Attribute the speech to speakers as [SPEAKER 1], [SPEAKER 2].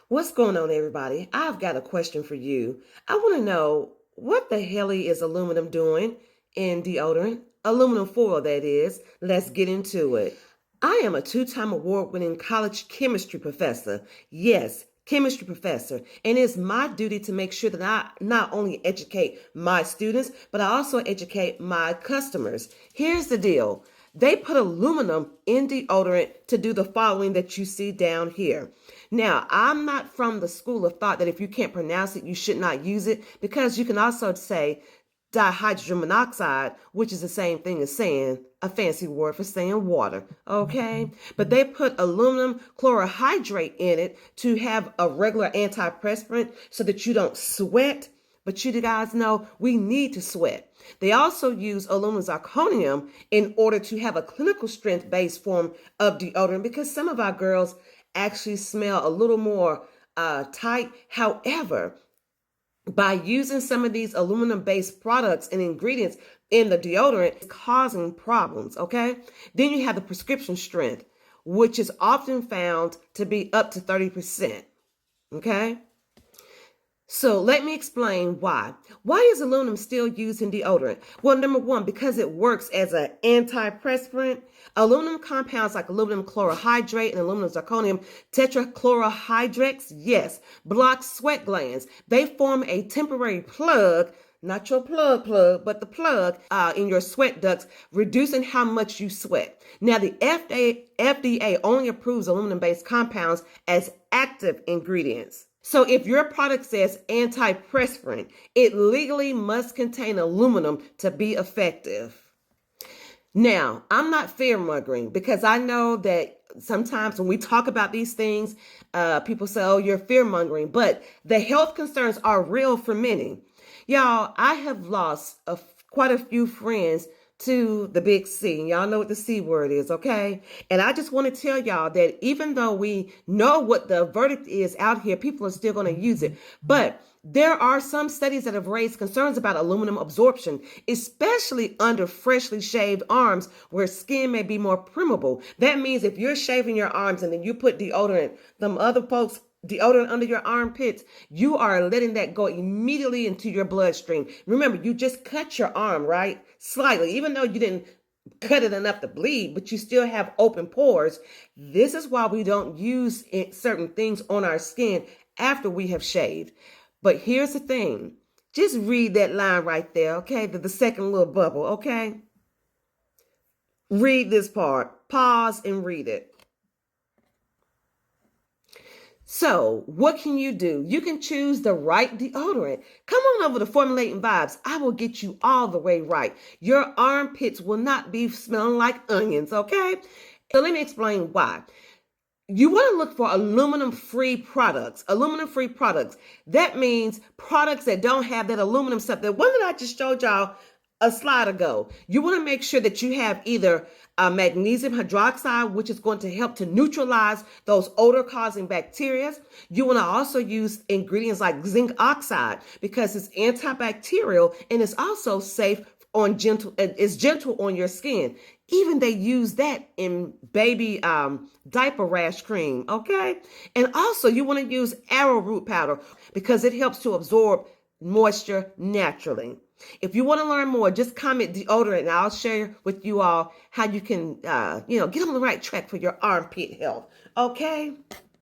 [SPEAKER 1] What's going on, everybody? I've got a question for you. I want to know what the hell is aluminum doing in deodorant? Aluminum foil, that is. Let's get into it. I am a two-time award-winning college chemistry professor. Yes, chemistry professor. And it's my duty to make sure that I not only educate my students, but I also educate my customers. Here's the deal. They put aluminum in deodorant to do the following that you see down here. Now, I'm not from the school of thought that if you can't pronounce it, you should not use it, because you can also say dihydrogen monoxide, which is the same thing as saying a fancy word for saying water, okay? But they put aluminum chlorohydrate in it to have a regular antiperspirant so that you don't sweat. But you guys know we need to sweat. They also use aluminum zirconium in order to have a clinical strength based form of deodorant, because some of our girls actually smell a little more tight. However, by using some of these aluminum-based products and ingredients in the deodorant, it's causing problems, okay? Then you have the prescription strength, which is often found to be up to 30%, okay? So let me explain why. Why is aluminum still used in deodorant? Well, number one, because it works as an antiperspirant. Aluminum compounds like aluminum chlorohydrate and aluminum zirconium tetrachlorohydrates, yes, block sweat glands. They form a temporary plug, not your plug, but the plug in your sweat ducts, reducing how much you sweat. Now, the FDA only approves aluminum-based compounds as active ingredients. So if your product says antiperspirant, it legally must contain aluminum to be effective. Now, I'm not fear-mongering, because I know that sometimes when we talk about these things, people say, oh, you're fear-mongering. But the health concerns are real for many. Y'all, I have lost quite a few friends to the big C. Y'all know what the C word is, okay? And I just want to tell y'all that even though we know what the verdict is out here, people are still going to use it. But there are some studies that have raised concerns about aluminum absorption, especially under freshly shaved arms where skin may be more permeable. That means if you're shaving your arms and then you put deodorant, them other folks deodorant under your armpits, you are letting that go immediately into your bloodstream. Remember, you just cut your arm, right? Slightly, even though you didn't cut it enough to bleed, but you still have open pores. This is why we don't use certain things on our skin after we have shaved. But here's the thing. Just read that line right there, okay? The second little bubble, okay? Read this part. Pause and read it. So what can you do? You can choose the right deodorant. Come on over to Formulating Vibes. I will get you all the way right. Your armpits will not be smelling like onions, okay? So let me explain why. You want to look for aluminum-free products. Aluminum-free products. That means products that don't have that aluminum stuff. The one that I just showed y'all a slide ago. You want to make sure that you have either magnesium hydroxide, which is going to help to neutralize those odor-causing bacteria. You want to also use ingredients like zinc oxide, because it's antibacterial and it's also safe on it's gentle on your skin. Even they use that in baby diaper rash cream, okay? And also you want to use arrowroot powder because it helps to absorb moisture naturally. If you want to learn more, just comment deodorant and I'll share with you all how you can, get on the right track for your armpit health, okay?